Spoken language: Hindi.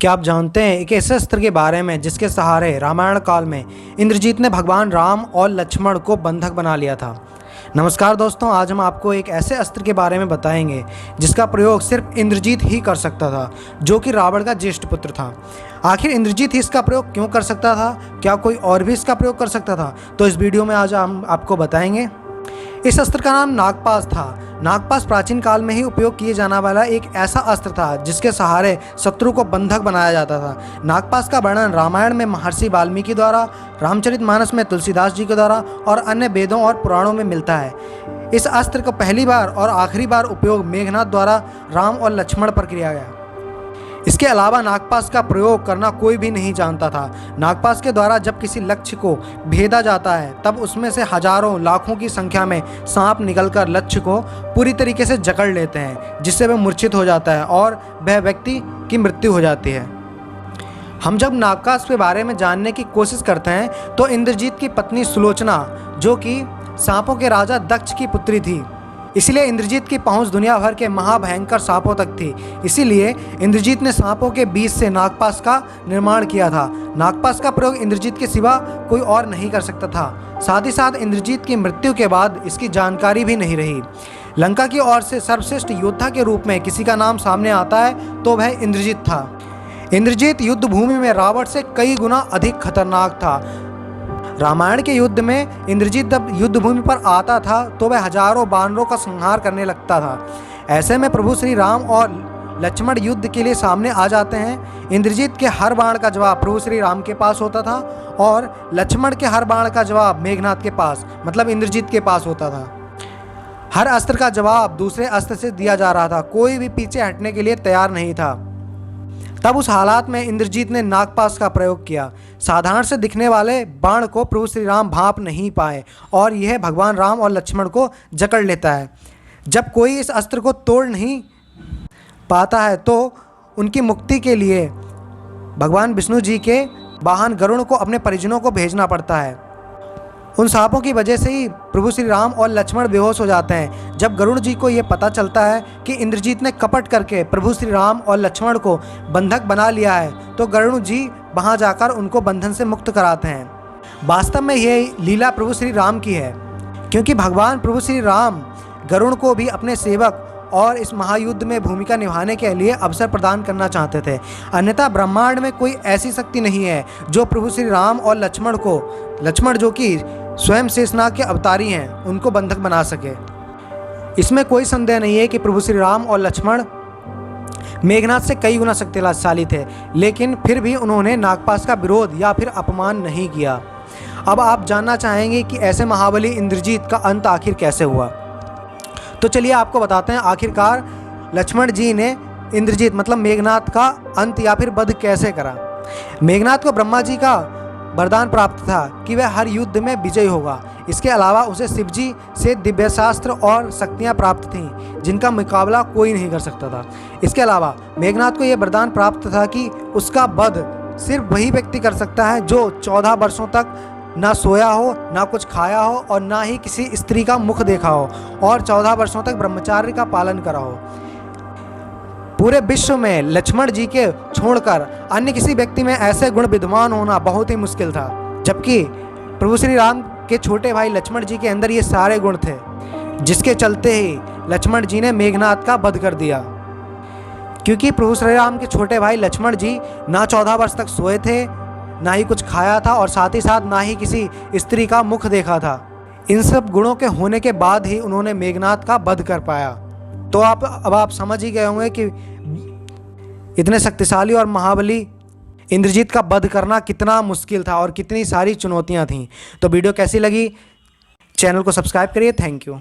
क्या आप जानते हैं एक ऐसे अस्त्र के बारे में जिसके सहारे रामायण काल में इंद्रजीत ने भगवान राम और लक्ष्मण को बंधक बना लिया था। नमस्कार दोस्तों, आज हम आपको एक ऐसे अस्त्र के बारे में बताएंगे जिसका प्रयोग सिर्फ इंद्रजीत ही कर सकता था, जो कि रावण का ज्येष्ठ पुत्र था। आखिर इंद्रजीत ही इसका प्रयोग क्यों कर सकता था? क्या कोई और भी इसका प्रयोग कर सकता था? तो इस वीडियो में आज हम आपको बताएंगे। इस अस्त्र का नाम नागपाश था। नागपाश प्राचीन काल में ही उपयोग किए जाने वाला एक ऐसा अस्त्र था जिसके सहारे शत्रु को बंधक बनाया जाता था। नागपाश का वर्णन रामायण में महर्षि वाल्मीकि द्वारा, रामचरितमानस में तुलसीदास जी के द्वारा और अन्य वेदों और पुराणों में मिलता है। इस अस्त्र का पहली बार और आखिरी बार उपयोग मेघनाद द्वारा राम और लक्ष्मण पर किया गया। इसके अलावा नागपाश का प्रयोग करना कोई भी नहीं जानता था। नागपाश के द्वारा जब किसी लक्ष्य को भेदा जाता है तब उसमें से हजारों लाखों की संख्या में सांप निकलकर लक्ष्य को पूरी तरीके से जकड़ लेते हैं, जिससे वह मूर्छित हो जाता है और वह व्यक्ति की मृत्यु हो जाती है। हम जब नागपाश के बारे में जानने की कोशिश करते हैं तो इंद्रजीत की पत्नी सुलोचना, जो कि सांपों के राजा दक्ष की पुत्री थी, इसीलिए इंद्रजीत की पहुंच दुनिया भर के महाभयंकर सांपों तक थी। इसीलिए इंद्रजीत ने सांपों के बीच से नागपाश का निर्माण किया था। नागपाश का प्रयोग इंद्रजीत के सिवा कोई और नहीं कर सकता था। साथ ही साथ इंद्रजीत की मृत्यु के बाद इसकी जानकारी भी नहीं रही। लंका की ओर से सर्वश्रेष्ठ योद्धा के रूप में किसी का नाम सामने आता है तो वह इंद्रजीत था। इंद्रजीत युद्ध भूमि में रावण से कई गुना अधिक खतरनाक था। रामायण के युद्ध में इंद्रजीत जब युद्ध भूमि पर आता था तो वह हजारों वानरों का संहार करने लगता था। ऐसे में प्रभु श्री राम और लक्ष्मण युद्ध के लिए सामने आ जाते हैं। इंद्रजीत के हर बाण का जवाब प्रभु श्री राम के पास होता था और लक्ष्मण के हर बाण का जवाब मेघनाद के पास, मतलब इंद्रजीत के पास होता था। हर अस्त्र का जवाब दूसरे अस्त्र से दिया जा रहा था। कोई भी पीछे हटने के लिए तैयार नहीं था। तब उस हालात में इंद्रजीत ने नागपाश का प्रयोग किया। साधारण से दिखने वाले बाण को प्रभु श्री राम भांप नहीं पाए और यह भगवान राम और लक्ष्मण को जकड़ लेता है। जब कोई इस अस्त्र को तोड़ नहीं पाता है तो उनकी मुक्ति के लिए भगवान विष्णु जी के वाहन गरुड़ को अपने परिजनों को भेजना पड़ता है। उन सांपों की वजह से ही प्रभु श्री राम और लक्ष्मण बेहोश हो जाते हैं। जब गरुड़ जी को ये पता चलता है कि इंद्रजीत ने कपट करके प्रभु श्री राम और लक्ष्मण को बंधक बना लिया है तो गरुड़ जी वहां जाकर उनको बंधन से मुक्त कराते हैं। वास्तव में यह लीला प्रभु श्री राम की है, क्योंकि भगवान प्रभु श्री राम गरुड़ को भी अपने सेवक और इस महायुद्ध में भूमिका निभाने के लिए अवसर प्रदान करना चाहते थे। अन्यथा ब्रह्मांड में कोई ऐसी शक्ति नहीं है जो प्रभु श्री राम और लक्ष्मण जो कि स्वयं शेषनाग के अवतारी हैं, उनको बंधक बना सके। इसमें कोई संदेह नहीं है कि प्रभु श्री राम और लक्ष्मण मेघनाद से कई गुना शक्तिशाली थे, लेकिन फिर भी उन्होंने नागपाश का विरोध या फिर अपमान नहीं किया। अब आप जानना चाहेंगे कि ऐसे महाबली इंद्रजीत का अंत आखिर कैसे हुआ, तो चलिए आपको बताते हैं आखिरकार लक्ष्मण जी ने इंद्रजीत मतलब मेघनाद का अंत या फिर वध कैसे करा। मेघनाद को ब्रह्मा जी का वरदान प्राप्त था कि वह हर युद्ध में विजयी होगा। इसके अलावा उसे शिवजी से दिव्य शास्त्र और शक्तियां प्राप्त थीं जिनका मुकाबला कोई नहीं कर सकता था। इसके अलावा मेघनाद को यह वरदान प्राप्त था कि उसका वध सिर्फ वही व्यक्ति कर सकता है जो 14 वर्षों तक ना सोया हो, ना कुछ खाया हो और ना ही किसी स्त्री का मुख देखा हो और 14 वर्षों तक ब्रह्मचर्य का पालन करा हो। पूरे विश्व में लक्ष्मण जी के छोड़कर अन्य किसी व्यक्ति में ऐसे गुण विद्यमान होना बहुत ही मुश्किल था, जबकि प्रभु श्री राम के छोटे भाई लक्ष्मण जी के अंदर ये सारे गुण थे, जिसके चलते ही लक्ष्मण जी ने मेघनाद का वध कर दिया। क्योंकि प्रभु श्री राम के छोटे भाई लक्ष्मण जी ना 14 वर्ष तक सोए थे, ना ही कुछ खाया था और साथ ही साथ ना ही किसी स्त्री का मुख देखा था। इन सब गुणों के होने के बाद ही उन्होंने मेघनाद का वध कर पाया। तो अब आप समझ ही गए होंगे कि इतने शक्तिशाली और महाबली इंद्रजीत का वध करना कितना मुश्किल था और कितनी सारी चुनौतियां थीं। तो वीडियो कैसी लगी, चैनल को सब्सक्राइब करिए। Thank you.